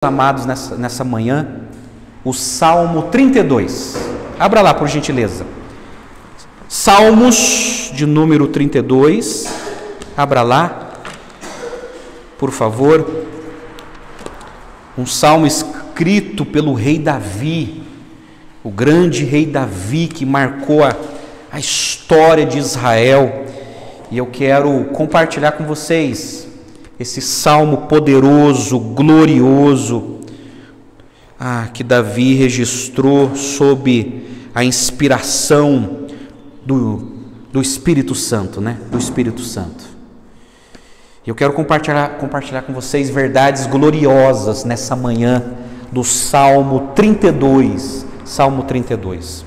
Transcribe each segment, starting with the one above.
Amados, nessa manhã, o Salmo 32. Abra lá, por gentileza. Salmos de número 32. Abra lá, por favor. Um salmo escrito pelo rei Davi, o grande rei Davi que marcou a história de Israel. E eu quero compartilhar com vocês esse salmo poderoso, glorioso, que Davi registrou sob a inspiração do Espírito Santo, né? Do Espírito Santo. Eu quero compartilhar com vocês verdades gloriosas nessa manhã do Salmo 32. Salmo 32.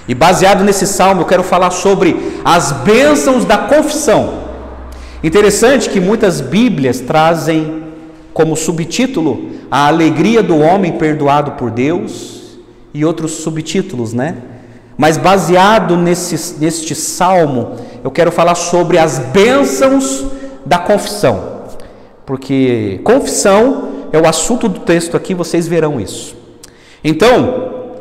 E baseado nesse salmo, eu quero falar sobre as bênçãos da confissão. Interessante que muitas Bíblias trazem como subtítulo a alegria do homem perdoado por Deus e outros subtítulos, né? Mas baseado neste salmo, eu quero falar sobre as bênçãos da confissão, porque confissão é o assunto do texto aqui, vocês verão isso. Então,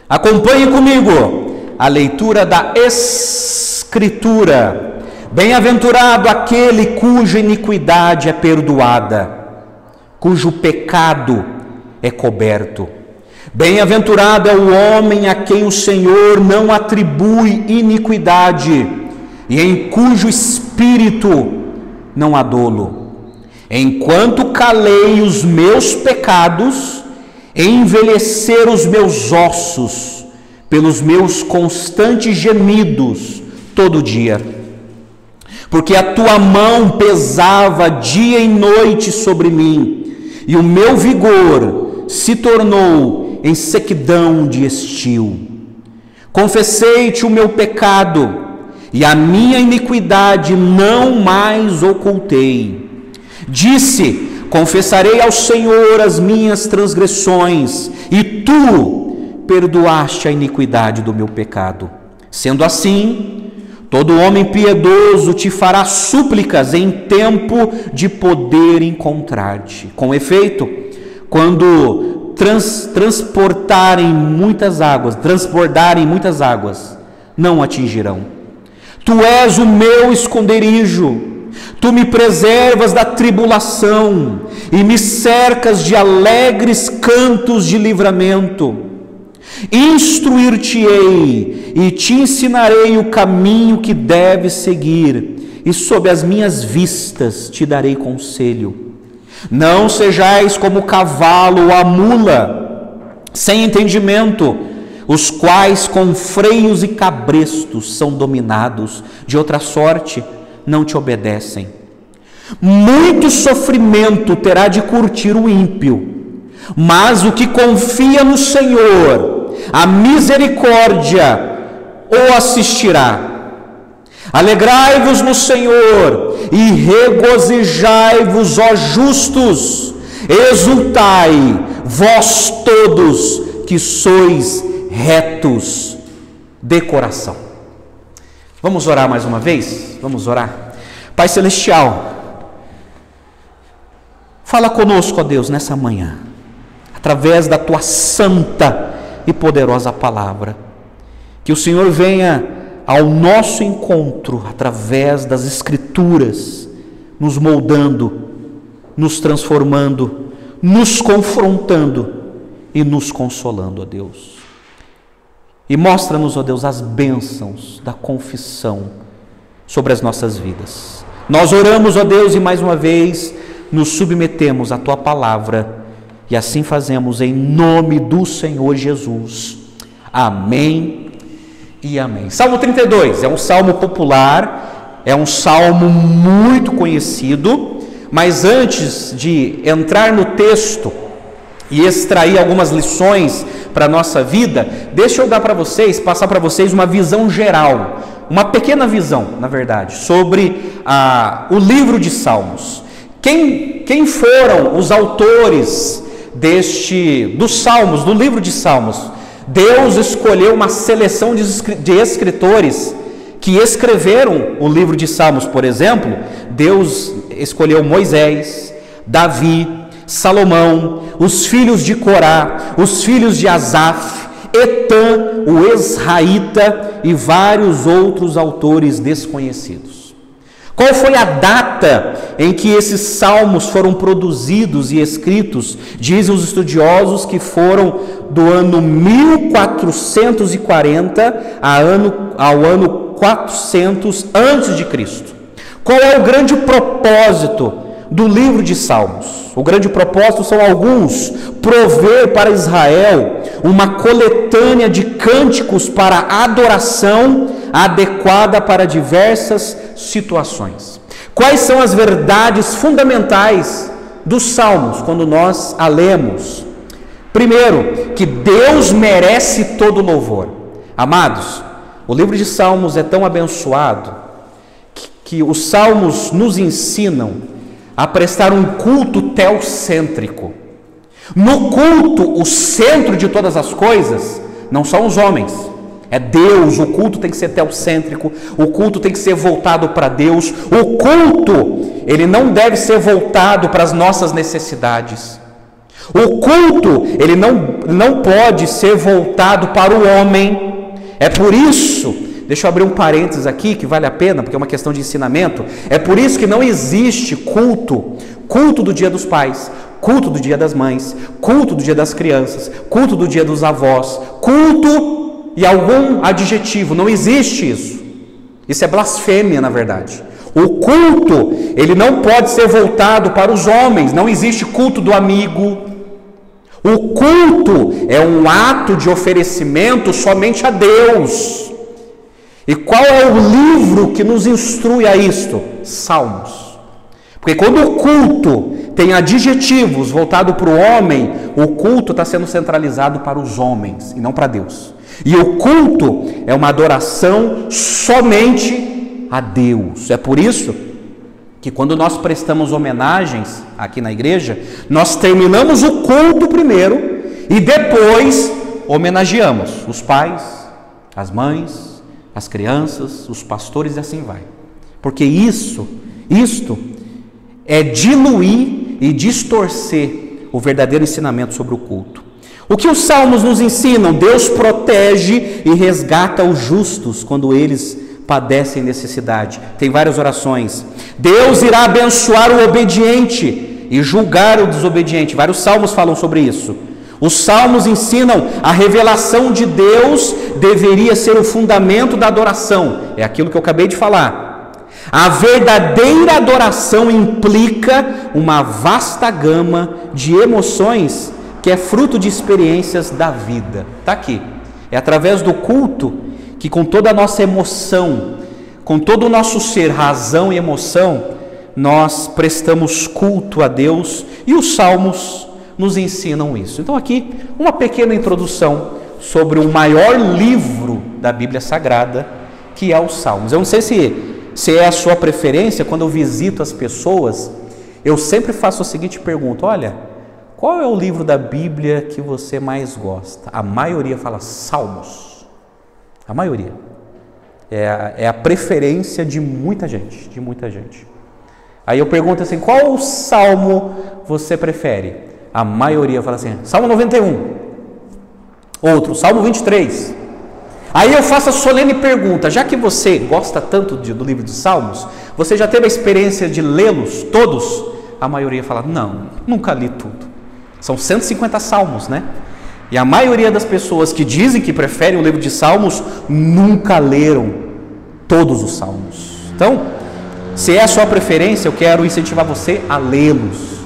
acompanhe comigo a leitura da Escritura. Bem-aventurado aquele cuja iniquidade é perdoada, cujo pecado é coberto. Bem-aventurado é o homem a quem o Senhor não atribui iniquidade e em cujo espírito não há dolo. Enquanto calei os meus pecados, envelheceram os meus ossos pelos meus constantes gemidos todo dia. Porque a tua mão pesava dia e noite sobre mim, e o meu vigor se tornou em sequidão de estio. Confessei-te o meu pecado, e a minha iniquidade não mais ocultei. Disse: confessarei ao Senhor as minhas transgressões, e tu perdoaste a iniquidade do meu pecado. Sendo assim, todo homem piedoso te fará súplicas em tempo de poder encontrar-te. Com efeito, quando transbordarem muitas águas, não atingirão. Tu és o meu esconderijo, tu me preservas da tribulação e me cercas de alegres cantos de livramento. Instruir-te-ei e te ensinarei o caminho que deves seguir, e sob as minhas vistas te darei conselho. Não sejais como o cavalo ou a mula, sem entendimento, os quais com freios e cabrestos são dominados, de outra sorte não te obedecem. Muito sofrimento terá de curtir o ímpio, mas o que confia no Senhor, a misericórdia o assistirá. Alegrai-vos no Senhor e regozijai-vos, ó justos, exultai, vós todos que sois retos de coração. Vamos orar mais uma vez? Vamos orar. Pai Celestial, fala conosco, ó Deus, nessa manhã, através da tua santa e poderosa palavra, que o Senhor venha ao nosso encontro através das Escrituras, nos moldando, nos transformando, nos confrontando e nos consolando, ó Deus. E mostra-nos, ó Deus, as bênçãos da confissão sobre as nossas vidas. Nós oramos, ó Deus, e mais uma vez nos submetemos à tua palavra. E assim fazemos em nome do Senhor Jesus. Amém e amém. Salmo 32 é um salmo popular, é um salmo muito conhecido, mas antes de entrar no texto e extrair algumas lições para a nossa vida, deixa eu passar para vocês uma visão geral, uma pequena visão, na verdade, sobre o livro de Salmos. Quem foram os autores dos Salmos, do livro de Salmos? Deus escolheu uma seleção de escritores que escreveram o livro de Salmos. Por exemplo, Deus escolheu Moisés, Davi, Salomão, os filhos de Corá, os filhos de Asaf, Etã, o Esraíta e vários outros autores desconhecidos. Qual foi a data em que esses salmos foram produzidos e escritos? Dizem os estudiosos que foram do ano 1440 ao ano 400 antes de Cristo. Qual é o grande propósito do livro de Salmos? O grande propósito são alguns: prover para Israel uma coletânea de cânticos para adoração adequada para diversas situações. Quais são as verdades fundamentais dos Salmos quando nós a lemos? Primeiro, que Deus merece todo louvor. Amados, o livro de Salmos é tão abençoado que os Salmos nos ensinam a prestar um culto teocêntrico. No culto, o centro de todas as coisas não são os homens, é Deus. O culto tem que ser teocêntrico, o culto tem que ser voltado para Deus. O culto, ele não deve ser voltado para as nossas necessidades. O culto, ele não pode ser voltado para o homem. É por isso, deixa eu abrir um parênteses aqui que vale a pena, porque é uma questão de ensinamento. É por isso que não existe culto do dia dos pais, culto do dia das mães, culto do dia das crianças, culto do dia dos avós, culto e algum adjetivo. Não existe isso. Isso é blasfêmia, na verdade. O culto, ele não pode ser voltado para os homens. Não existe culto do amigo. O culto é um ato de oferecimento somente a Deus. E qual é o livro que nos instrui a isto? Salmos. Porque quando o culto tem adjetivos voltado para o homem, o culto está sendo centralizado para os homens e não para Deus. E o culto é uma adoração somente a Deus. É por isso que quando nós prestamos homenagens aqui na igreja, nós terminamos o culto primeiro e depois homenageamos os pais, as mães, as crianças, os pastores e assim vai. Porque isto é diluir e distorcer o verdadeiro ensinamento sobre o culto. O que os salmos nos ensinam? Deus protege e resgata os justos quando eles padecem necessidade. Tem várias orações. Deus irá abençoar o obediente e julgar o desobediente. Vários salmos falam sobre isso. Os salmos ensinam a revelação de Deus deveria ser o fundamento da adoração. É aquilo que eu acabei de falar. A verdadeira adoração implica uma vasta gama de emoções que é fruto de experiências da vida. Está aqui. É através do culto que, com toda a nossa emoção, com todo o nosso ser, razão e emoção, nós prestamos culto a Deus, e os salmos nos ensinam isso. Então aqui uma pequena introdução sobre o maior livro da Bíblia Sagrada, que é os Salmos. Eu não sei se é a sua preferência. Quando eu visito as pessoas, eu sempre faço a seguinte pergunta: olha, qual é o livro da Bíblia que você mais gosta? A maioria fala Salmos. A maioria. É a preferência de muita gente, Aí eu pergunto assim: qual salmo você prefere? A maioria fala assim: Salmo 91. Outro, Salmo 23. Aí eu faço a solene pergunta: já que você gosta tanto do livro de Salmos, você já teve a experiência de lê-los todos? A maioria fala: não, nunca li tudo. São 150 salmos, né? E a maioria das pessoas que dizem que preferem o livro de Salmos nunca leram todos os salmos. Então, se é a sua preferência, eu quero incentivar você a lê-los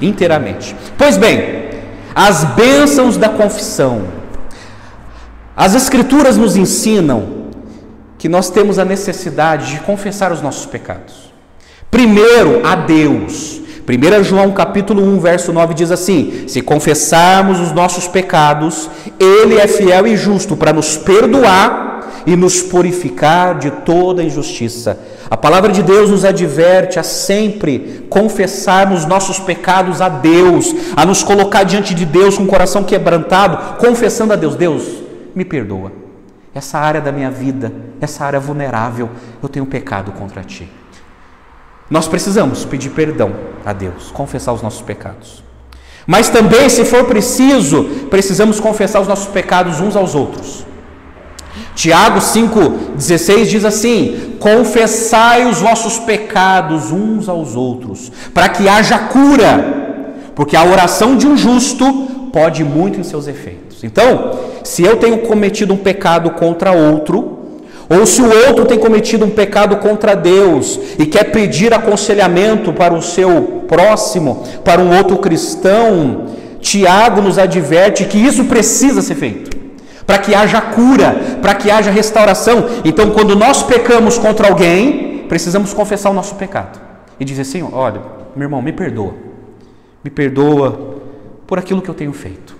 inteiramente. Pois bem, as bênçãos da confissão. As Escrituras nos ensinam que nós temos a necessidade de confessar os nossos pecados. Primeiro, a Deus. 1 João capítulo 1, verso 9 diz assim: se confessarmos os nossos pecados, Ele é fiel e justo para nos perdoar e nos purificar de toda injustiça. A palavra de Deus nos adverte a sempre confessarmos nossos pecados a Deus, a nos colocar diante de Deus com o coração quebrantado, confessando a Deus: Deus, me perdoa, essa área da minha vida, essa área vulnerável, eu tenho pecado contra Ti. nós precisamos pedir perdão a Deus, confessar os nossos pecados. Mas também, se for preciso, precisamos confessar os nossos pecados uns aos outros. Tiago 5,16 diz assim: confessai os vossos pecados uns aos outros, para que haja cura, porque a oração de um justo pode muito em seus efeitos. Então, se eu tenho cometido um pecado contra outro, ou se o outro tem cometido um pecado contra Deus e quer pedir aconselhamento para o seu próximo, para um outro cristão, Tiago nos adverte que isso precisa ser feito, para que haja cura, para que haja restauração. Então, quando nós pecamos contra alguém, precisamos confessar o nosso pecado e dizer assim: olha, meu irmão, me perdoa por aquilo que eu tenho feito.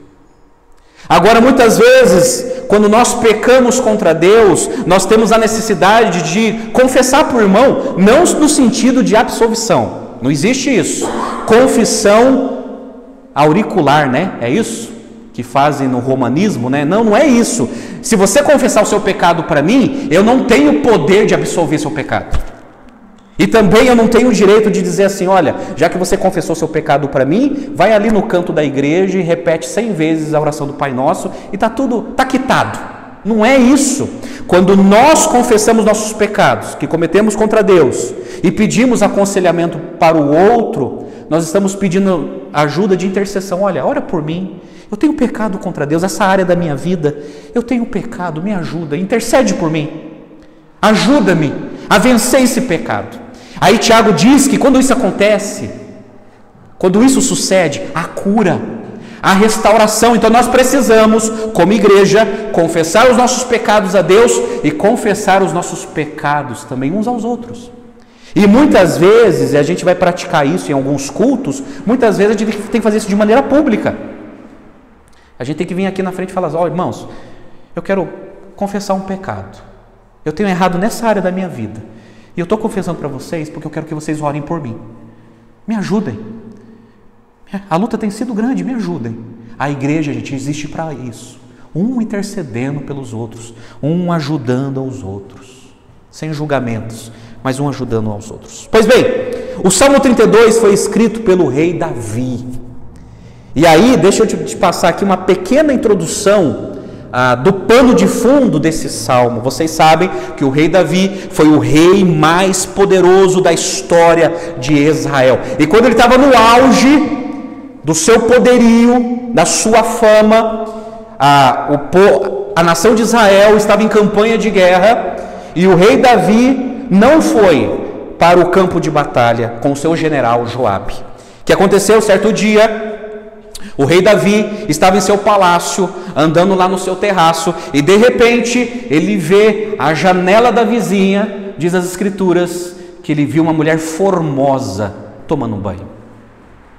Agora, muitas vezes, quando nós pecamos contra Deus, nós temos a necessidade de confessar para o irmão, não no sentido de absolvição, não existe isso. Confissão auricular, né? É isso que fazem no romanismo, né? Não é isso. Se você confessar o seu pecado para mim, eu não tenho poder de absolver seu pecado. E também eu não tenho o direito de dizer assim: olha, já que você confessou seu pecado para mim, vai ali no canto da igreja e repete 100 vezes a oração do Pai Nosso e está quitado. Não é isso. Quando nós confessamos nossos pecados que cometemos contra Deus e pedimos aconselhamento para o outro, nós estamos pedindo ajuda de intercessão. Olha, ora por mim, eu tenho pecado contra Deus, essa área da minha vida, eu tenho pecado, me ajuda, intercede por mim, ajuda-me a vencer esse pecado. Aí Tiago diz que quando isso acontece, quando isso sucede, há cura, há restauração. Então nós precisamos, como igreja, confessar os nossos pecados a Deus e confessar os nossos pecados também uns aos outros. E muitas vezes, e a gente vai praticar isso em alguns cultos, muitas vezes a gente tem que fazer isso de maneira pública. A gente tem que vir aqui na frente e falar: ó, irmãos, eu quero confessar um pecado, eu tenho errado nessa área da minha vida, e eu estou confessando para vocês porque eu quero que vocês orem por mim, me ajudem, a luta tem sido grande, me ajudem. A igreja, gente, existe para isso, um intercedendo pelos outros, um ajudando aos outros, sem julgamentos, mas um ajudando aos outros. Pois bem, o Salmo 32 foi escrito pelo rei Davi. E aí, deixa eu te passar aqui uma pequena introdução do pano de fundo desse salmo. Vocês sabem que o rei Davi foi o rei mais poderoso da história de Israel. E quando ele estava no auge do seu poderio, da sua fama, a nação de Israel estava em campanha de guerra, e o rei Davi não foi para o campo de batalha com o seu general Joabe. O que aconteceu certo dia? O rei Davi estava em seu palácio, andando lá no seu terraço, e de repente ele vê a janela da vizinha. Diz as escrituras que ele viu uma mulher formosa tomando um banho.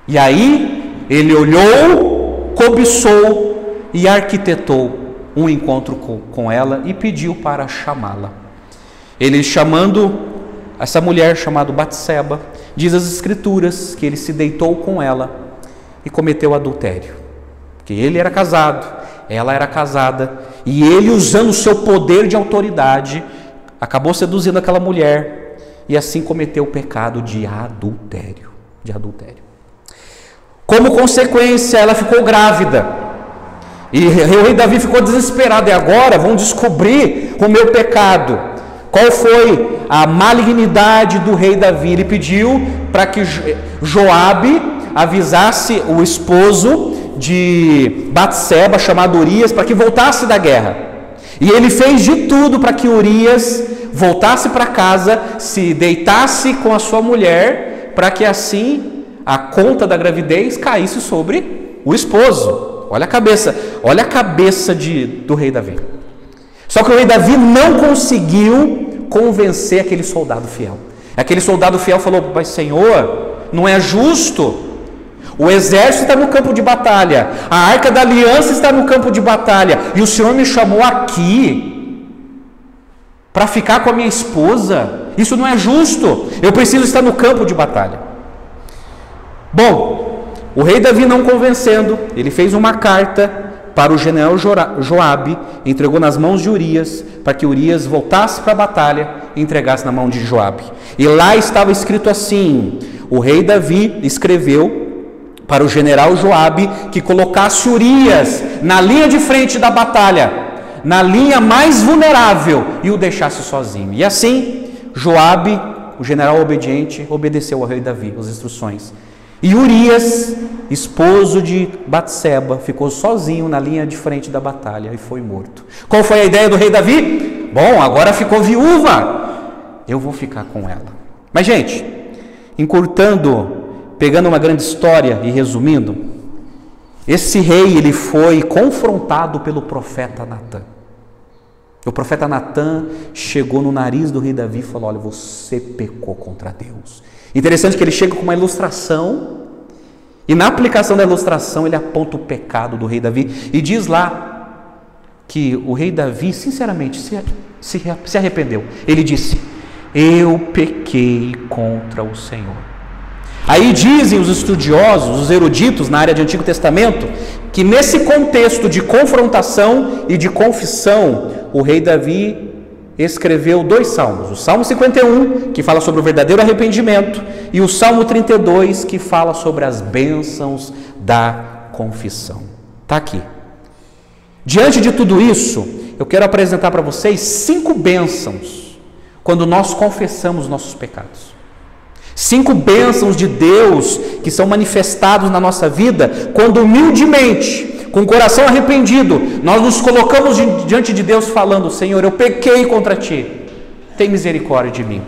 E aí ele olhou, cobiçou e arquitetou um encontro com ela e pediu para chamá-la. Ele, chamando essa mulher chamada Batseba, diz as escrituras que ele se deitou com ela e cometeu adultério, porque ele era casado, ela era casada, e ele, usando o seu poder de autoridade, acabou seduzindo aquela mulher, e assim cometeu o pecado de adultério. Como consequência, ela ficou grávida, e o rei Davi ficou desesperado: e agora vão descobrir o meu pecado. Qual foi a malignidade do rei Davi? Ele pediu para que Joabe avisasse o esposo de Batseba, chamado Urias, para que voltasse da guerra. E ele fez de tudo para que Urias voltasse para casa, se deitasse com a sua mulher, para que assim a conta da gravidez caísse sobre o esposo. Olha a cabeça do rei Davi. Só que o rei Davi não conseguiu convencer aquele soldado fiel. Aquele soldado fiel falou: mas Senhor, não é justo. O exército está no campo de batalha, a arca da aliança está no campo de batalha, e o Senhor me chamou aqui para ficar com a minha esposa. Isso não é justo, eu preciso estar no campo de batalha. Bom, o rei Davi, não convencendo, ele fez uma carta para o general Joabe, entregou nas mãos de Urias, para que Urias voltasse para a batalha e entregasse na mão de Joabe. E lá estava escrito assim: o rei Davi escreveu para o general Joabe que colocasse Urias na linha de frente da batalha, na linha mais vulnerável, e o deixasse sozinho. E assim Joabe, o general obediente, obedeceu ao rei Davi as instruções. E Urias, esposo de Batseba, ficou sozinho na linha de frente da batalha e foi morto. Qual foi a ideia do rei Davi? Bom, agora ficou viúva, eu vou ficar com ela. Mas, gente, encurtando, pegando uma grande história e resumindo, esse rei, ele foi confrontado pelo profeta Natã. O profeta Natã chegou no nariz do rei Davi e falou: olha, você pecou contra Deus. Interessante que ele chega com uma ilustração, e na aplicação da ilustração ele aponta o pecado do rei Davi, e diz lá que o rei Davi sinceramente se arrependeu. Ele disse: eu pequei contra o Senhor. Aí dizem os estudiosos, os eruditos na área de Antigo Testamento, que nesse contexto de confrontação e de confissão, o rei Davi escreveu 2 salmos: o Salmo 51, que fala sobre o verdadeiro arrependimento, e o Salmo 32, que fala sobre as bênçãos da confissão. Está aqui. Diante de tudo isso, eu quero apresentar para vocês 5 bênçãos quando nós confessamos nossos pecados. 5 bênçãos de Deus que são manifestados na nossa vida quando humildemente, com o coração arrependido, nós nos colocamos diante de Deus falando: Senhor, eu pequei contra Ti, tem misericórdia de mim.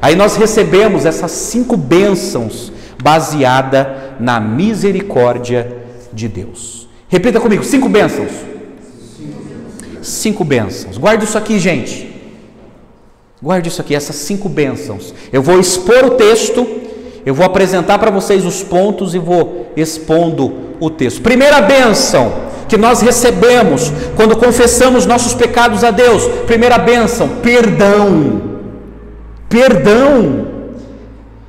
Aí nós recebemos essas 5 bênçãos baseada na misericórdia de Deus. Repita comigo: 5 bênçãos. 5 bênçãos. Guarde isso aqui, gente. Guarde isso aqui, essas 5 bênçãos. Eu vou expor o texto, eu vou apresentar para vocês os pontos e vou expondo o texto. Primeira bênção que nós recebemos quando confessamos nossos pecados a Deus. Primeira bênção: perdão. Perdão.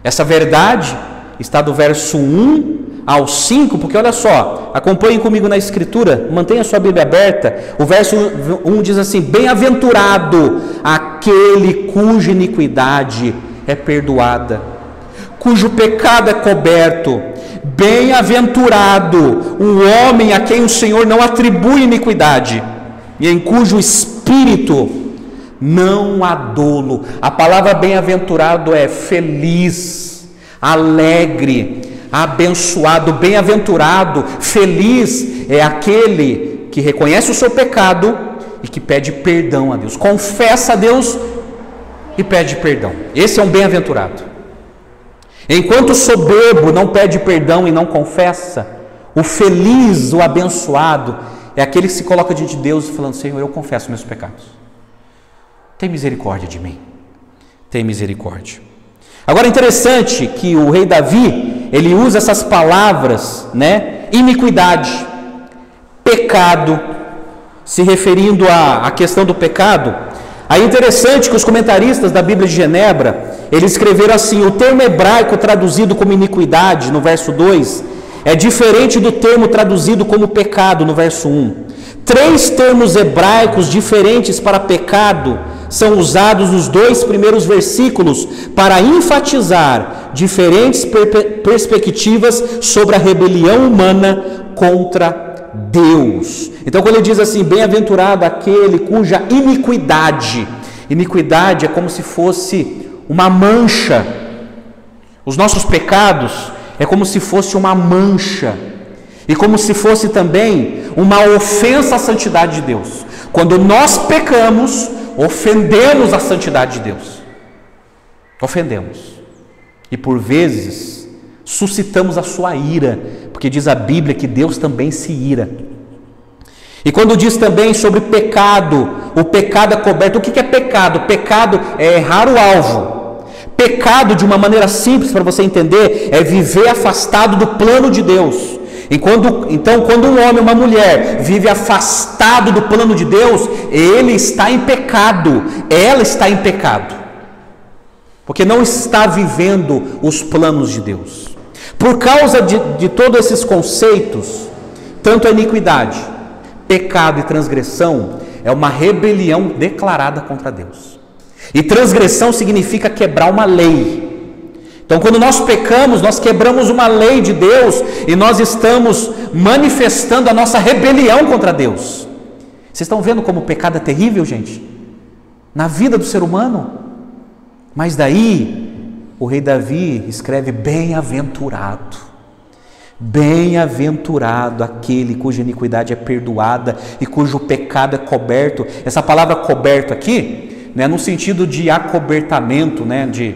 Essa verdade está do verso 1 ao 5, porque olha só, acompanhem comigo na escritura, mantenha sua Bíblia aberta. O verso 1 diz assim: bem-aventurado aquele cuja iniquidade é perdoada, cujo pecado é coberto. Bem-aventurado o homem a quem o Senhor não atribui iniquidade, e em cujo espírito não há dolo. A palavra bem-aventurado é feliz, alegre, abençoado. Bem-aventurado, feliz é aquele que reconhece o seu pecado e que pede perdão a Deus, confessa a Deus e pede perdão. Esse é um bem-aventurado. Enquanto o soberbo não pede perdão e não confessa, o feliz, o abençoado, é aquele que se coloca diante de Deus falando: Senhor, eu confesso meus pecados, tem misericórdia de mim, tem misericórdia. Agora, interessante que o rei Davi, ele usa essas palavras, né? Iniquidade, pecado, se referindo à questão do pecado. Aí é interessante que os comentaristas da Bíblia de Genebra, eles escreveram assim: o termo hebraico traduzido como iniquidade, no verso 2, é diferente do termo traduzido como pecado, no verso 1. 3 termos hebraicos diferentes para pecado são usados nos 2 primeiros versículos para enfatizar diferentes perspectivas sobre a rebelião humana contra Deus. Então, quando ele diz assim: bem-aventurado aquele cuja iniquidade, iniquidade é como se fosse uma mancha. Os nossos pecados é como se fosse uma mancha, e como se fosse também uma ofensa à santidade de Deus. Quando nós pecamos, ofendemos a santidade de Deus, ofendemos, e por vezes suscitamos a sua ira, porque diz a Bíblia que Deus também se ira. E quando diz também sobre pecado, o pecado é coberto. O que é pecado? Pecado é errar o alvo. Pecado, de uma maneira simples para você entender, é viver afastado do plano de Deus. Então, quando um homem ou uma mulher vive afastado do plano de Deus, ele está em pecado, ela está em pecado, porque não está vivendo os planos de Deus. Por causa de todos esses conceitos, tanto a iniquidade, pecado e transgressão é uma rebelião declarada contra Deus. E transgressão significa quebrar uma lei. Então, quando nós pecamos, nós quebramos uma lei de Deus e nós estamos manifestando a nossa rebelião contra Deus. Vocês estão vendo como o pecado é terrível, gente? Na vida do ser humano. Mas daí, o rei Davi escreve: bem-aventurado. Bem-aventurado aquele cuja iniquidade é perdoada e cujo pecado é coberto. Essa palavra coberto aqui, né, no sentido de acobertamento, né, de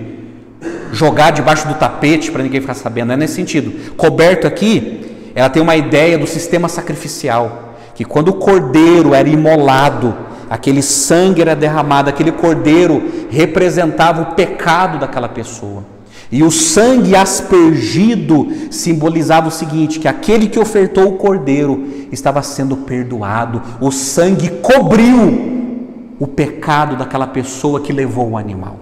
jogar debaixo do tapete para ninguém ficar sabendo, não é nesse sentido. Coberto aqui, ela tem uma ideia do sistema sacrificial, que quando o cordeiro era imolado, aquele sangue era derramado, aquele cordeiro representava o pecado daquela pessoa. E o sangue aspergido simbolizava o seguinte, que aquele que ofertou o cordeiro estava sendo perdoado. O sangue cobriu o pecado daquela pessoa que levou o animal.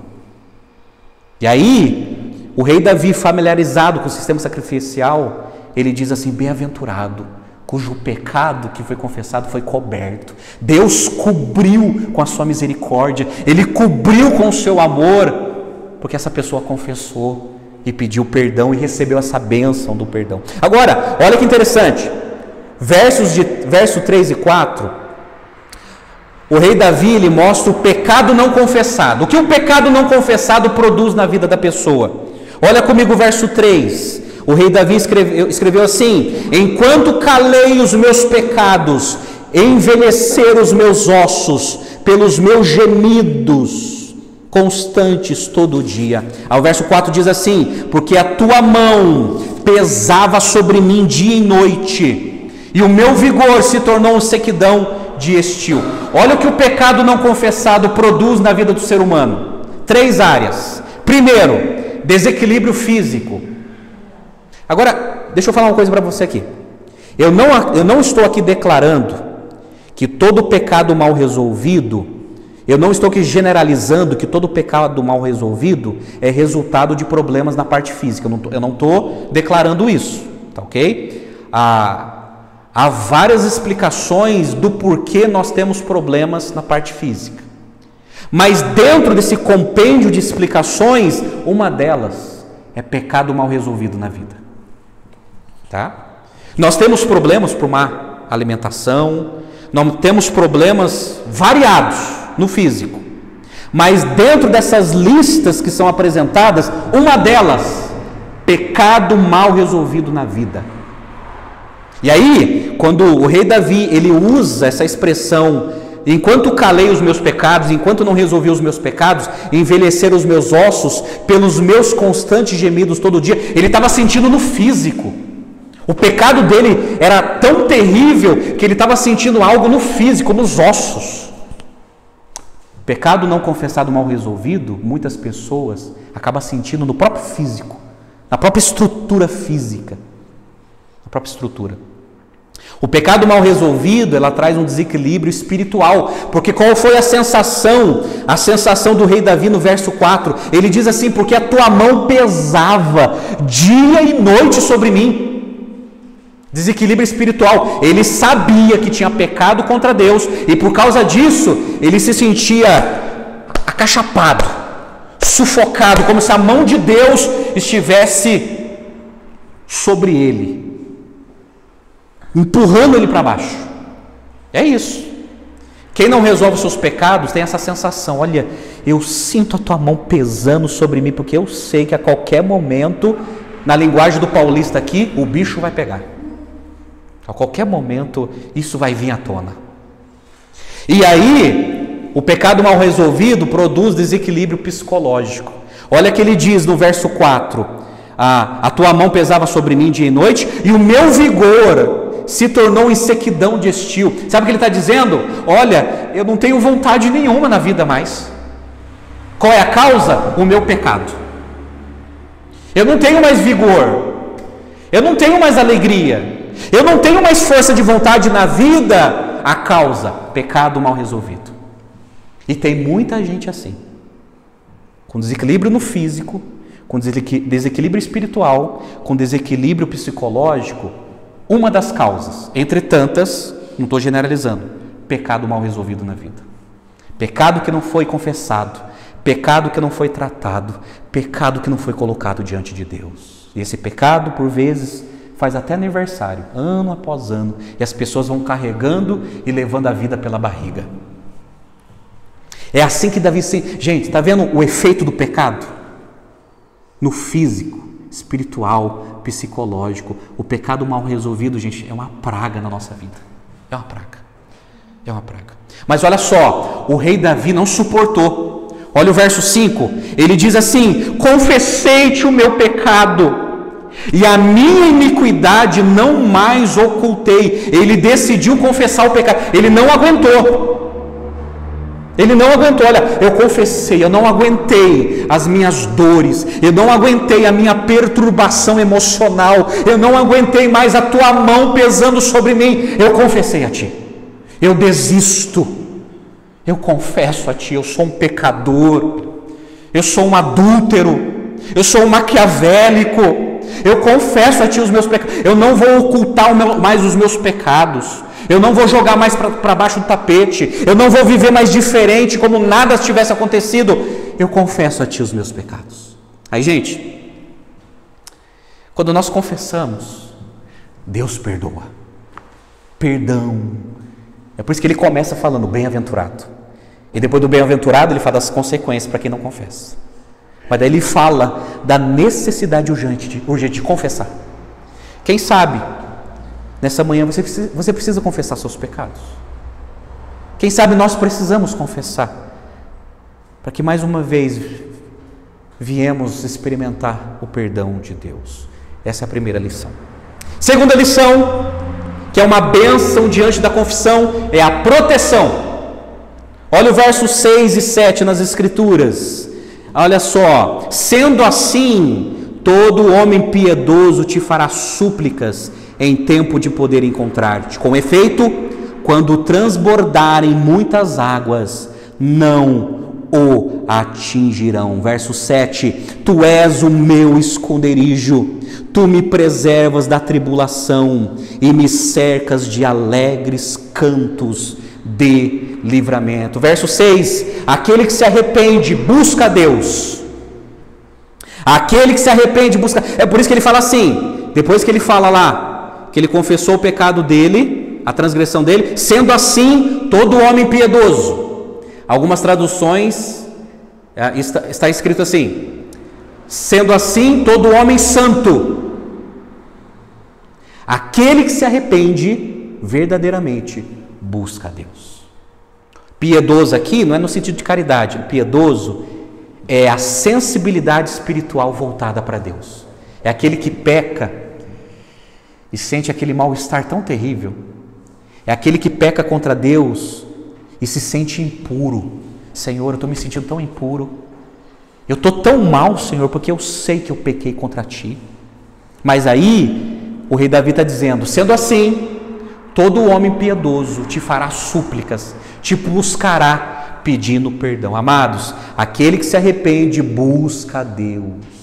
E aí, o rei Davi, familiarizado com o sistema sacrificial, ele diz assim: bem-aventurado, cujo pecado que foi confessado foi coberto. Deus cobriu com a sua misericórdia, Ele cobriu com o seu amor, porque essa pessoa confessou e pediu perdão e recebeu essa bênção do perdão. Agora, olha que interessante, verso 3 e 4, o rei Davi, ele mostra o pecado não confessado. O que o pecado não confessado produz na vida da pessoa? Olha comigo o verso 3. O rei Davi escreveu assim: enquanto calei os meus pecados, envelheceram os meus ossos pelos meus gemidos constantes todo dia. Ao verso 4 diz assim: porque a tua mão pesava sobre mim dia e noite, e o meu vigor se tornou sequidão de estio. Olha o que o pecado não confessado produz na vida do ser humano. 3 áreas. Primeiro, desequilíbrio físico. Agora, deixa eu falar uma coisa para você aqui. Eu não estou aqui declarando que todo pecado mal resolvido, eu não estou aqui generalizando que todo pecado mal resolvido é resultado de problemas na parte física. Eu não estou declarando isso, tá ok? Há várias explicações do porquê nós temos problemas na parte física. Mas dentro desse compêndio de explicações, uma delas é pecado mal resolvido na vida. Tá? Nós temos problemas por má alimentação, nós temos problemas variados no físico. Mas dentro dessas listas que são apresentadas, uma delas, pecado mal resolvido na vida. E aí, quando o rei Davi, ele usa essa expressão, enquanto calei os meus pecados, enquanto não resolvi os meus pecados, envelheceram os meus ossos pelos meus constantes gemidos todo dia, ele estava sentindo no físico. O pecado dele era tão terrível que ele estava sentindo algo no físico, nos ossos. Pecado não confessado mal resolvido, muitas pessoas acabam sentindo no próprio físico, na própria estrutura física, na própria estrutura. O pecado mal resolvido, ela traz um desequilíbrio espiritual, porque qual foi a sensação do rei Davi no verso 4? Ele diz assim: porque a tua mão pesava dia e noite sobre mim. Desequilíbrio espiritual. Ele sabia que tinha pecado contra Deus e por causa disso ele se sentia acachapado, sufocado, como se a mão de Deus estivesse sobre ele, empurrando ele para baixo. É isso. Quem não resolve os seus pecados tem essa sensação: olha, eu sinto a tua mão pesando sobre mim, porque eu sei que a qualquer momento, na linguagem do paulista aqui, o bicho vai pegar. A qualquer momento isso vai vir à tona. E aí, o pecado mal resolvido produz desequilíbrio psicológico. Olha que ele diz no verso 4: a tua mão pesava sobre mim dia e noite, e o meu vigor se tornou em sequidão de estio. Sabe o que ele está dizendo? Olha, eu não tenho vontade nenhuma na vida mais. Qual é a causa? O meu pecado. Eu não tenho mais vigor, eu não tenho mais alegria, eu não tenho mais força de vontade na vida. A causa, pecado mal resolvido. E tem muita gente assim, com desequilíbrio no físico, com desequilíbrio espiritual, com desequilíbrio psicológico. Uma das causas, entre tantas, não estou generalizando, pecado mal resolvido na vida. Pecado que não foi confessado, Pecado que não foi tratado, pecado que não foi colocado diante de Deus. E esse pecado, por vezes, faz até aniversário, ano após ano, e as pessoas vão carregando e levando a vida pela barriga. É assim que Davi... Gente, está vendo o efeito do pecado? No físico, espiritual, psicológico. O pecado mal resolvido, gente, é uma praga na nossa vida. É uma praga. É uma praga. Mas olha só, o rei Davi não suportou. Olha o verso 5. Ele diz assim: confessei-te o meu pecado, e a minha iniquidade não mais ocultei. Ele decidiu confessar o pecado. Ele não aguentou. Ele não aguentou. Olha, eu confessei, eu não aguentei as minhas dores, eu não aguentei a minha perturbação emocional, eu não aguentei mais a tua mão pesando sobre mim. Eu confessei a ti. Eu desisto. Eu confesso a ti, eu sou um pecador, eu sou um adúltero, eu sou um maquiavélico. Eu confesso a ti os meus pecados. Eu não vou ocultar mais os meus pecados. Eu não vou jogar mais para baixo do tapete. Eu não vou viver mais diferente, como nada tivesse acontecido. Eu confesso a ti os meus pecados. Aí, gente, quando nós confessamos, Deus perdoa. Perdão. É por isso que ele começa falando bem-aventurado. E depois do bem-aventurado, ele fala das consequências para quem não confessa. Mas daí ele fala da necessidade urgente de confessar. Quem sabe, nessa manhã você precisa confessar seus pecados. Quem sabe nós precisamos confessar, para que mais uma vez viemos experimentar o perdão de Deus. Essa é a primeira lição. Segunda lição, que é uma bênção diante da confissão, é a proteção. Olha o verso 6 e 7 nas Escrituras. Olha só: sendo assim, todo homem piedoso te fará súplicas em tempo de poder encontrar-te. Com efeito, quando transbordarem muitas águas, não o atingirão. Verso 7: tu és o meu esconderijo, tu me preservas da tribulação e me cercas de alegres cantos de livramento. Verso 6: aquele que se arrepende busca a Deus. Aquele que se arrepende busca. É por isso que ele fala assim, depois que ele fala lá que ele confessou o pecado dele, a transgressão dele, sendo assim todo homem piedoso. Algumas traduções está escrito assim: sendo assim todo homem santo. Aquele que se arrepende verdadeiramente busca a Deus. Piedoso aqui não é no sentido de caridade. Piedoso é a sensibilidade espiritual voltada para Deus. É aquele que peca e sente aquele mal-estar tão terrível. É aquele que peca contra Deus e se sente impuro. Senhor, eu estou me sentindo tão impuro. Eu estou tão mal, Senhor, porque eu sei que eu pequei contra Ti. Mas aí, o rei Davi está dizendo: sendo assim, todo homem piedoso te fará súplicas, te buscará pedindo perdão. Amados, aquele que se arrepende busca a Deus.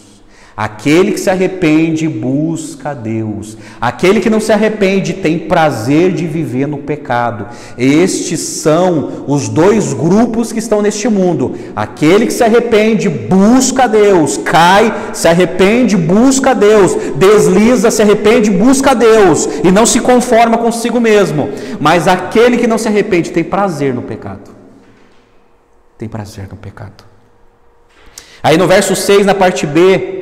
Aquele que se arrepende busca a Deus. Aquele que não se arrepende tem prazer de viver no pecado. Estes são os dois grupos que estão neste mundo. Aquele que se arrepende busca a Deus, cai, se arrepende, busca a Deus, desliza, se arrepende, busca a Deus e não se conforma consigo mesmo. Mas aquele que não se arrepende tem prazer no pecado. Tem prazer no pecado. Aí no verso 6, na parte B,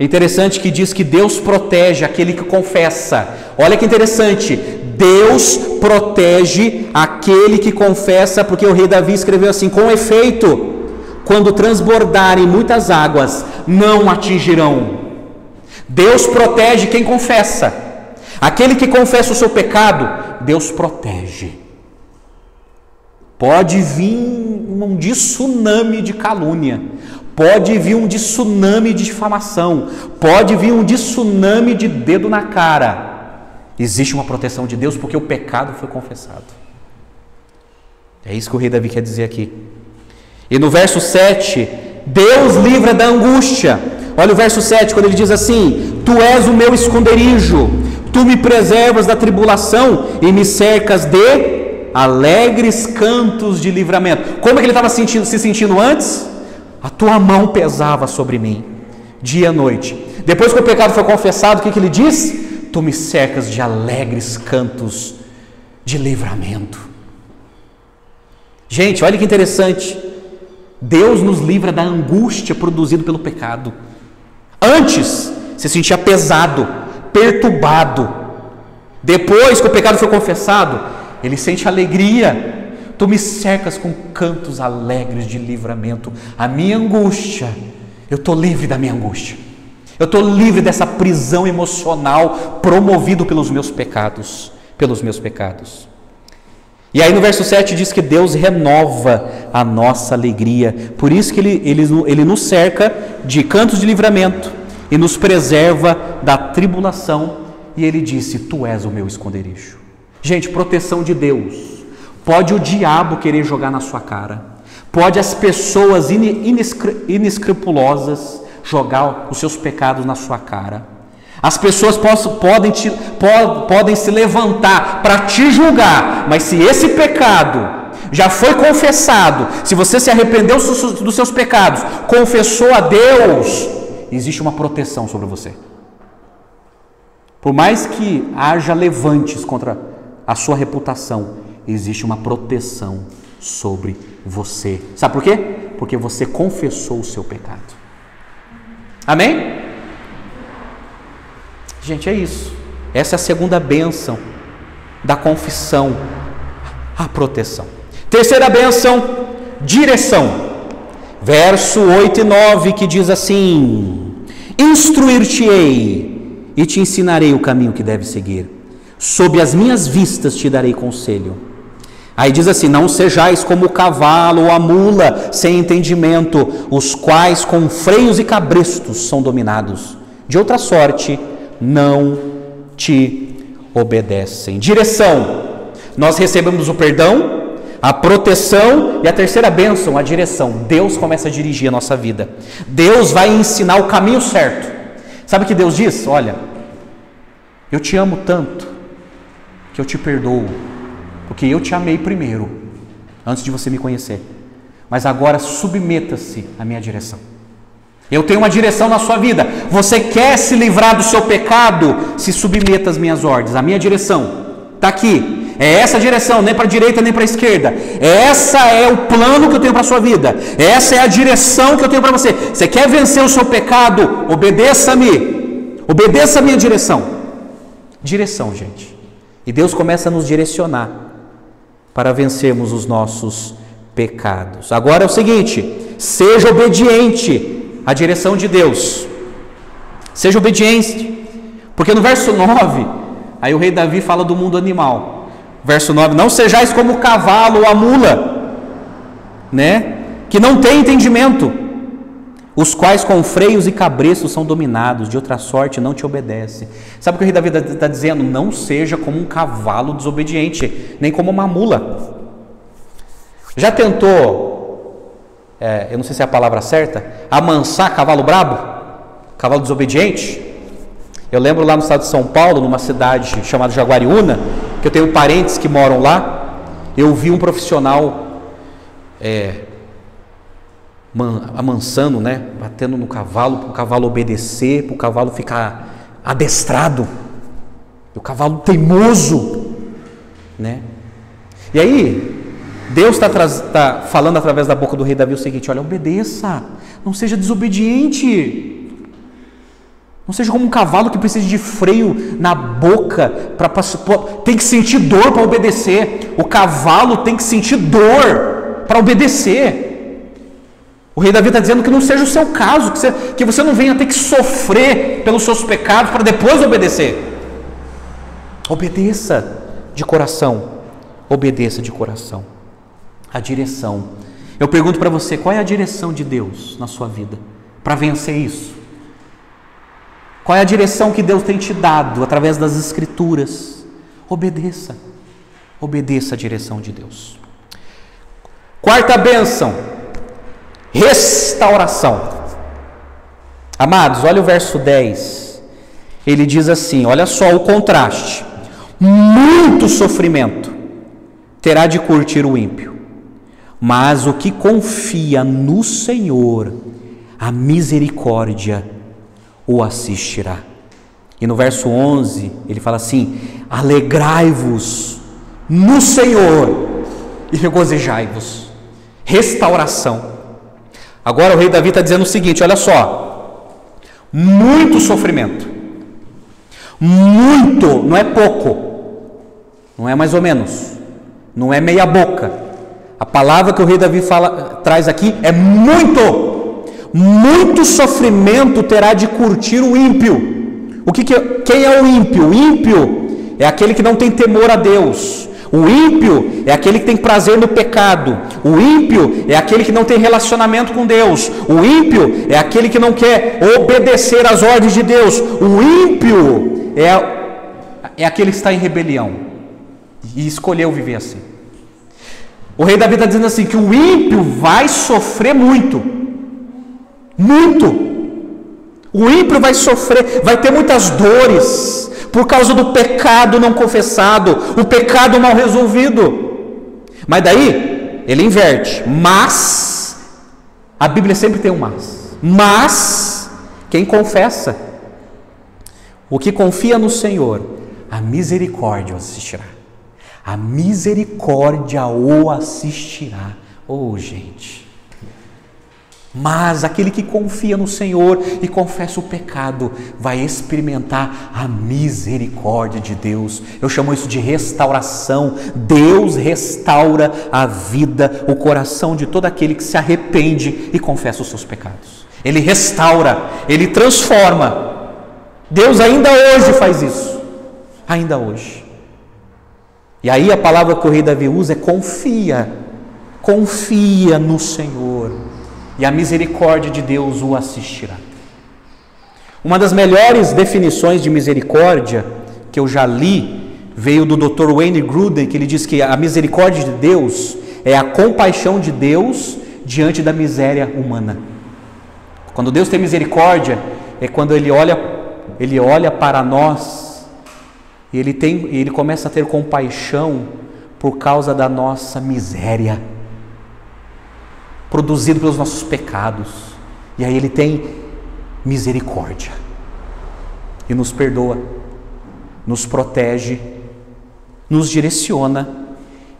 é interessante que diz que Deus protege aquele que confessa. Olha que interessante, Deus protege aquele que confessa, porque o rei Davi escreveu assim: com efeito, quando transbordarem muitas águas, não atingirão. Deus protege quem confessa. Aquele que confessa o seu pecado, Deus protege. Pode vir um tsunami de calúnia, pode vir um tsunami de difamação, pode vir um tsunami de dedo na cara. Existe uma proteção de Deus porque o pecado foi confessado. É isso que o rei Davi quer dizer aqui. E no verso 7, Deus livra da angústia. Olha o verso 7, quando ele diz assim: tu és o meu esconderijo, tu me preservas da tribulação e me cercas de alegres cantos de livramento. Como é que ele estava se sentindo antes? A tua mão pesava sobre mim, dia e noite. Depois que o pecado foi confessado, o que ele diz? Tu me cercas de alegres cantos de livramento. Gente, olha que interessante. Deus nos livra da angústia produzida pelo pecado. Antes, se sentia pesado, perturbado. Depois que o pecado foi confessado, ele sente alegria. Tu me cercas com cantos alegres de livramento. A minha angústia, eu estou livre da minha angústia. Eu estou livre dessa prisão emocional promovido pelos meus pecados. E aí no verso 7 diz que Deus renova a nossa alegria. Por isso que ele nos cerca de cantos de livramento e nos preserva da tribulação. E ele disse: tu és o meu esconderijo. Gente, proteção de Deus. Pode o diabo querer jogar na sua cara. Pode as pessoas inescrupulosas jogar os seus pecados na sua cara. As pessoas podem se levantar para te julgar, mas se esse pecado já foi confessado, se você se arrependeu dos seus pecados, confessou a Deus, existe uma proteção sobre você. Por mais que haja levantes contra a sua reputação, existe uma proteção sobre você. Sabe por quê? Porque você confessou o seu pecado. Amém? Gente, é isso. Essa é a segunda bênção da confissão, a proteção. Terceira bênção, direção. Verso 8 e 9 que diz assim: instruir-te-ei e te ensinarei o caminho que deves seguir. Sob as minhas vistas te darei conselho. Aí diz assim: não sejais como o cavalo ou a mula sem entendimento, os quais com freios e cabrestos são dominados. De outra sorte, não te obedecem. Direção. Nós recebemos o perdão, a proteção e a terceira bênção, a direção. Deus começa a dirigir a nossa vida. Deus vai ensinar o caminho certo. Sabe o que Deus diz? Olha, eu te amo tanto que eu te perdoo, porque eu te amei primeiro, antes de você me conhecer. Mas agora submeta-se à minha direção. Eu tenho uma direção na sua vida. Você quer se livrar do seu pecado? Se submeta às minhas ordens. A minha direção está aqui. É essa a direção, nem para a direita nem para a esquerda. Essa é o plano que eu tenho para a sua vida. Essa é a direção que eu tenho para você. Você quer vencer o seu pecado? Obedeça-me. Obedeça a minha direção. Direção, gente. E Deus começa a nos direcionar para vencermos os nossos pecados. Agora é o seguinte: seja obediente à direção de Deus. Seja obediente. Porque no verso 9, aí o rei Davi fala do mundo animal. Verso 9: não sejais como o cavalo ou a mula, né? Que não tem entendimento, os quais com freios e cabrestos são dominados, de outra sorte não te obedece. Sabe o que o rei Davi está dizendo? Não seja como um cavalo desobediente, nem como uma mula. Já tentou, eu não sei se é a palavra certa, amansar cavalo brabo? Cavalo desobediente? Eu lembro lá no estado de São Paulo, numa cidade chamada Jaguariúna, que eu tenho parentes que moram lá, eu vi um profissional amansando, né, batendo no cavalo, para o cavalo obedecer, para o cavalo ficar adestrado, o cavalo teimoso, né? E aí Deus está falando através da boca do rei Davi o seguinte: olha, obedeça, não seja desobediente. Não seja como um cavalo que precisa de freio na boca, tem que sentir dor para obedecer. O cavalo tem que sentir dor para obedecer. O rei Davi está dizendo que não seja o seu caso, que você não venha ter que sofrer pelos seus pecados para depois obedecer. Obedeça de coração. Obedeça de coração. A direção. Eu pergunto para você: qual é a direção de Deus na sua vida para vencer isso? Qual é a direção que Deus tem te dado através das Escrituras? Obedeça. Obedeça a direção de Deus. Quarta bênção: restauração. Amados, olha o verso 10. Ele diz assim, olha só o contraste: muito sofrimento terá de curtir o ímpio, Mas o que confia no Senhor, a misericórdia o assistirá. E no verso 11, ele fala assim: alegrai-vos no Senhor e regozijai-vos. Restauração. Agora o rei Davi está dizendo o seguinte, olha só: muito sofrimento, muito, não é pouco, não é mais ou menos, não é meia boca. A palavra que o rei Davi traz aqui é muito sofrimento terá de curtir o ímpio. Quem é o ímpio? O ímpio é aquele que não tem temor a Deus. O ímpio é aquele que tem prazer no pecado. O ímpio é aquele que não tem relacionamento com Deus. O ímpio é aquele que não quer obedecer às ordens de Deus. O ímpio é aquele que está em rebelião e escolheu viver assim. O rei Davi está dizendo assim, que o ímpio vai sofrer muito. O ímpio vai sofrer, vai ter muitas dores por causa do pecado não confessado, o pecado mal resolvido. Mas daí ele inverte. Mas a Bíblia sempre tem um mas quem confessa, o que confia no Senhor, a misericórdia o assistirá. A misericórdia o assistirá. Gente. Mas aquele que confia no Senhor e confessa o pecado vai experimentar a misericórdia de Deus. Eu chamo isso de restauração. Deus restaura a vida, o coração de todo aquele que se arrepende e confessa os seus pecados. Ele restaura, Ele transforma. Deus ainda hoje faz isso. Ainda hoje. E aí a palavra que o rei Davi usa é confia. Confia no Senhor. E a misericórdia de Deus o assistirá. Uma das melhores definições de misericórdia que eu já li veio do Dr. Wayne Grudem, que ele diz que a misericórdia de Deus é a compaixão de Deus diante da miséria humana. Quando Deus tem misericórdia, é quando Ele olha para nós e Ele começa a ter compaixão por causa da nossa miséria, produzido pelos nossos pecados, e aí Ele tem misericórdia e nos perdoa, nos protege, nos direciona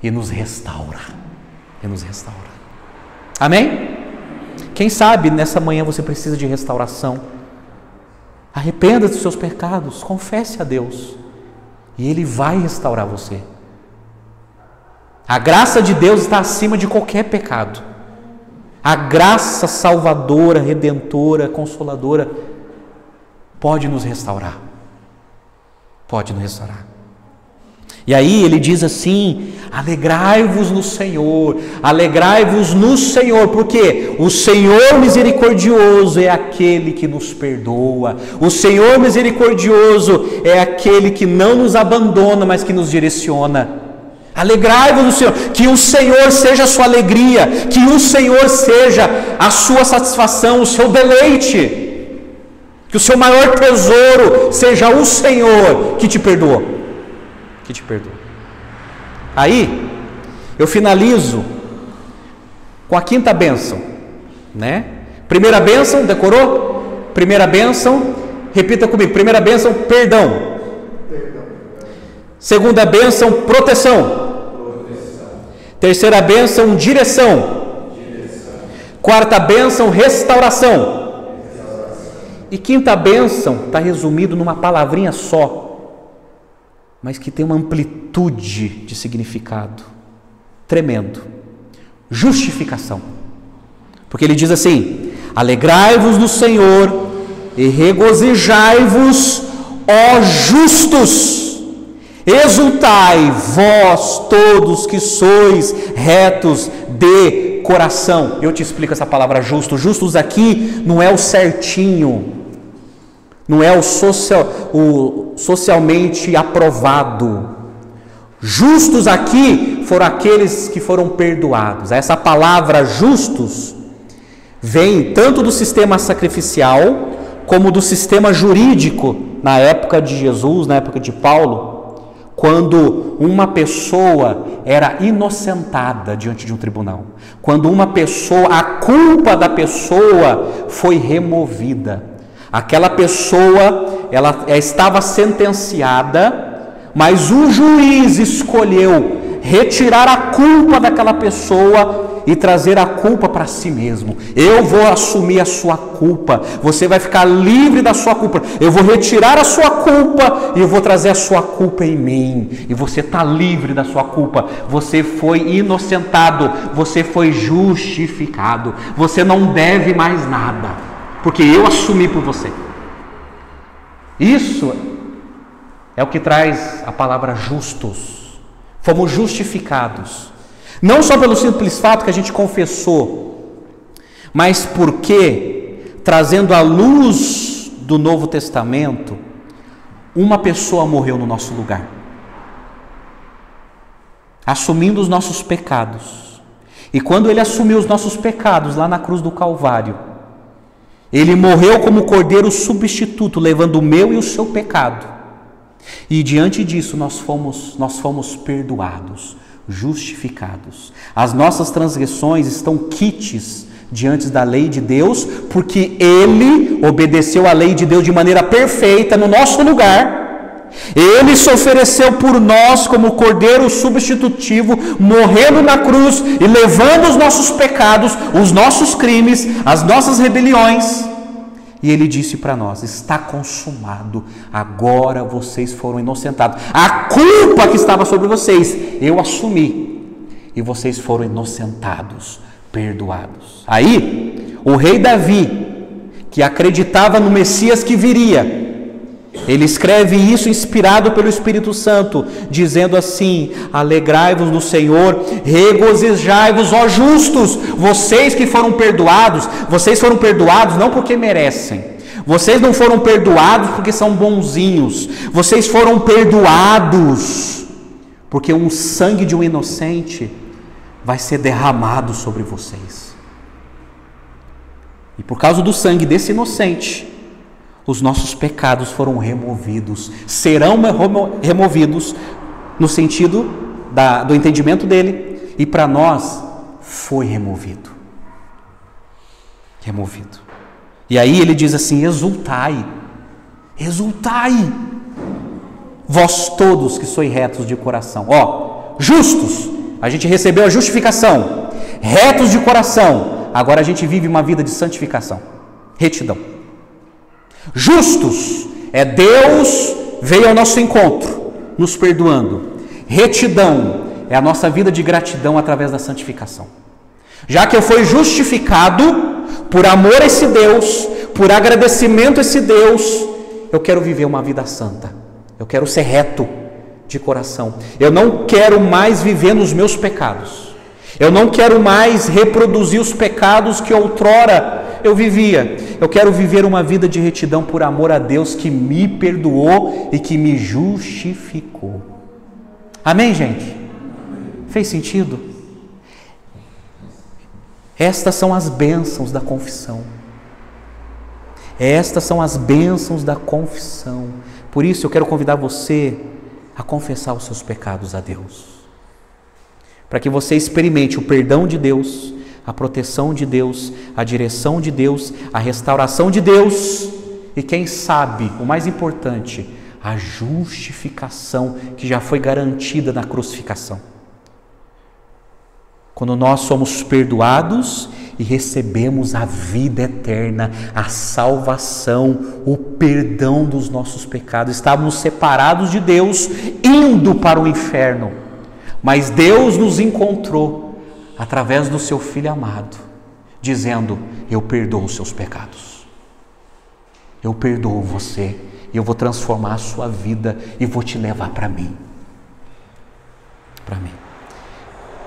e nos restaura. Amém? Quem sabe nessa manhã você precisa de restauração. Arrependa dos seus pecados, confesse a Deus e Ele vai restaurar você. A graça de Deus está acima de qualquer pecado. A graça salvadora, redentora, consoladora pode nos restaurar. Pode nos restaurar. E aí ele diz assim: alegrai-vos no Senhor, porque o Senhor misericordioso é aquele que nos perdoa. O Senhor misericordioso é aquele que não nos abandona, mas que nos direciona. Alegrai-vos no Senhor, que o Senhor seja a sua alegria, que o Senhor seja a sua satisfação, o seu deleite, que o seu maior tesouro seja o Senhor que te perdoou, Aí, eu finalizo com a quinta bênção, né? Primeira bênção, decorou? Primeira bênção, repita comigo, primeira bênção, perdão. Segunda bênção, proteção. Terceira bênção, direção. Quarta bênção, restauração. E quinta bênção está resumido numa palavrinha só, mas que tem uma amplitude de significado tremendo: justificação. Porque ele diz assim: alegrai-vos no Senhor e regozijai-vos, ó justos. Exultai, vós todos que sois retos de coração. Eu te explico essa palavra justo. Justos aqui não é o certinho, não é o socialmente aprovado. Justos aqui foram aqueles que foram perdoados. Essa palavra justos vem tanto do sistema sacrificial como do sistema jurídico na época de Jesus, na época de Paulo. quando uma pessoa era inocentada diante de um tribunal, quando uma pessoa, a culpa da pessoa foi removida. Aquela pessoa, ela estava sentenciada, mas o juiz escolheu retirar a culpa daquela pessoa e trazer a culpa para si mesmo. Eu vou assumir a sua culpa, você vai ficar livre da sua culpa, eu vou retirar a sua culpa e eu vou trazer a sua culpa em mim, e você está livre da sua culpa, você foi inocentado, você foi justificado, você não deve mais nada, porque eu assumi por você. Isso é o que traz a palavra justos. Fomos justificados, não só pelo simples fato que a gente confessou, mas porque, trazendo a luz do Novo Testamento, uma pessoa morreu no nosso lugar, assumindo os nossos pecados. E quando ele assumiu os nossos pecados lá na cruz do Calvário, ele morreu como cordeiro substituto, levando o meu e o seu pecado. E diante disso nós fomos perdoados, justificados. As nossas transgressões estão quites diante da lei de Deus, porque Ele obedeceu a lei de Deus de maneira perfeita no nosso lugar. Ele se ofereceu por nós como cordeiro substitutivo, morrendo na cruz e levando os nossos pecados, os nossos crimes, as nossas rebeliões. E Ele disse para nós: está consumado, agora vocês foram inocentados. A culpa que estava sobre vocês, eu assumi, e vocês foram inocentados, perdoados. Aí, o rei Davi, que acreditava no Messias que viria, ele escreve isso inspirado pelo Espírito Santo, dizendo assim: alegrai-vos no Senhor, regozijai-vos, ó justos, vocês que foram perdoados. Vocês foram perdoados não porque merecem, vocês não foram perdoados porque são bonzinhos, vocês foram perdoados porque o sangue de um inocente vai ser derramado sobre vocês, e por causa do sangue desse inocente, os nossos pecados foram removidos, serão removidos no sentido do entendimento dele, e para nós foi removido. E aí ele diz assim: exultai, vós todos que sois retos de coração. Justos, a gente recebeu a justificação, retos de coração, agora a gente vive uma vida de santificação, retidão. Justos, Deus veio ao nosso encontro, nos perdoando. Retidão é a nossa vida de gratidão através da santificação. Já que eu fui justificado, por amor a esse Deus, por agradecimento a esse Deus, eu quero viver uma vida santa, eu quero ser reto de coração, eu não quero mais viver nos meus pecados, eu não quero mais reproduzir os pecados que outrora eu vivia. Eu quero viver uma vida de retidão por amor a Deus que me perdoou e que me justificou. Amém, gente? Fez sentido? Estas são as bênçãos da confissão. Estas são as bênçãos da confissão. Por isso eu quero convidar você a confessar os seus pecados a Deus, para que você experimente o perdão de Deus, a proteção de Deus, a direção de Deus, a restauração de Deus e, quem sabe, o mais importante, a justificação que já foi garantida na crucificação. Quando nós somos perdoados e recebemos a vida eterna, a salvação, o perdão dos nossos pecados. Estávamos separados de Deus, indo para o inferno, mas Deus nos encontrou através do seu Filho amado, dizendo: eu perdoo os seus pecados, eu perdoo você, e eu vou transformar a sua vida e vou te levar para mim.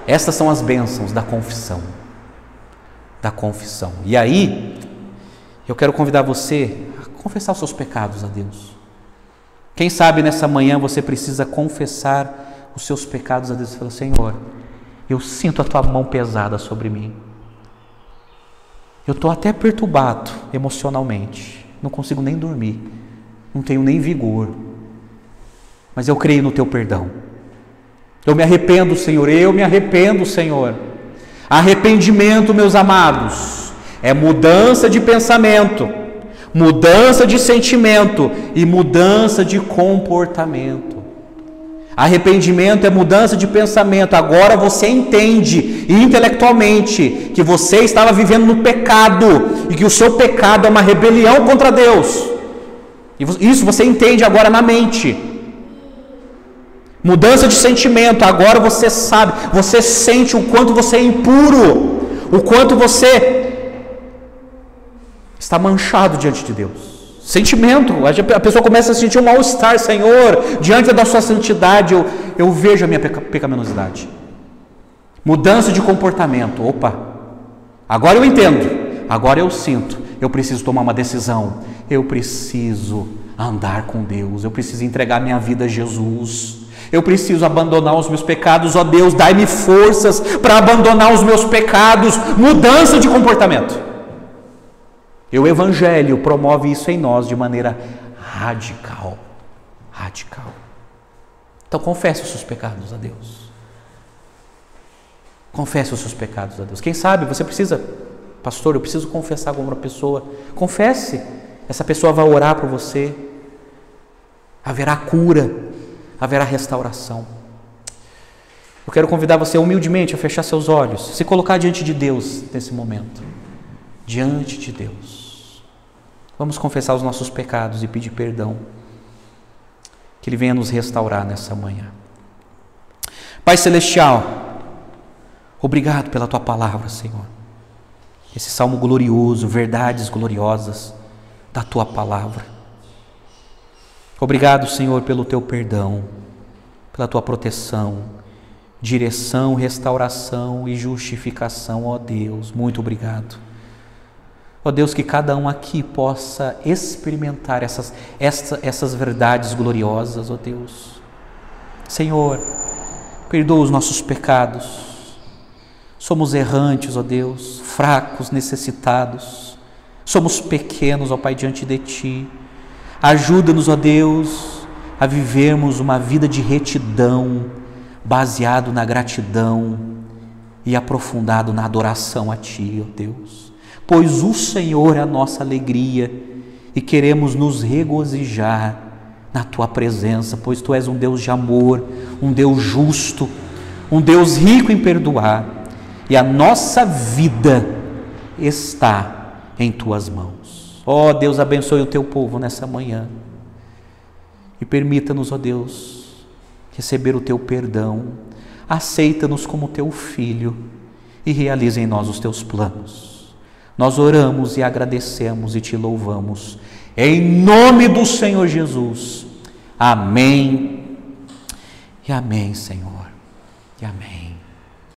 Estas são as bênçãos da confissão. E aí, eu quero convidar você a confessar os seus pecados a Deus. Quem sabe nessa manhã você precisa confessar os seus pecados a Deus e falar: Senhor, eu sinto a tua mão pesada sobre mim. Eu estou até perturbado emocionalmente, não consigo nem dormir, não tenho nem vigor. mas eu creio no teu perdão. Eu me arrependo, Senhor, eu me arrependo, Senhor. Arrependimento, meus amados, é mudança de pensamento, mudança de sentimento e mudança de comportamento. Arrependimento é mudança de pensamento. Agora você entende intelectualmente que você estava vivendo no pecado e que o seu pecado é uma rebelião contra Deus. Isso você entende agora na mente. Mudança de sentimento. Agora você sabe, você sente o quanto você é impuro, o quanto você está manchado diante de Deus. Sentimento, a pessoa começa a sentir um mal-estar. Senhor, diante da sua santidade eu vejo a minha pecaminosidade. Mudança de comportamento. Opa, agora eu entendo, agora eu sinto, eu preciso tomar uma decisão, eu preciso andar com Deus, eu preciso entregar minha vida a Jesus, eu preciso abandonar os meus pecados. Ó Deus, dai-me forças para abandonar os meus pecados. Mudança de comportamento. E o Evangelho promove isso em nós de maneira radical. Radical. Então confesse os seus pecados a Deus. Confesse os seus pecados a Deus. Quem sabe você precisa, pastor, eu preciso confessar com uma pessoa. Confesse. Essa pessoa vai orar por você. Haverá cura, haverá restauração. Eu quero convidar você humildemente a fechar seus olhos, se colocar diante de Deus nesse momento. Diante de Deus. Vamos confessar os nossos pecados e pedir perdão. Que Ele venha nos restaurar nessa manhã. Pai Celestial, obrigado pela Tua palavra, Senhor. Esse salmo glorioso, verdades gloriosas da Tua palavra. Obrigado, Senhor, pelo Teu perdão, pela Tua proteção, direção, restauração e justificação, ó Deus. Muito obrigado. Ó Deus, que cada um aqui possa experimentar essas verdades gloriosas, ó Deus. Senhor, perdoa os nossos pecados. Somos errantes, ó Deus, fracos, necessitados. Somos pequenos, ó Pai, diante de Ti. Ajuda-nos, ó Deus, a vivermos uma vida de retidão, baseado na gratidão e aprofundado na adoração a Ti, ó Deus. Pois o Senhor é a nossa alegria e queremos nos regozijar na Tua presença, pois Tu és um Deus de amor, um Deus justo, um Deus rico em perdoar, e a nossa vida está em Tuas mãos. Ó Deus, abençoe o Teu povo nessa manhã e permita-nos, ó Deus, receber o Teu perdão, aceita-nos como Teu filho e realiza em nós os Teus planos. Nós oramos e agradecemos e Te louvamos, em nome do Senhor Jesus. Amém e amém, Senhor, e amém.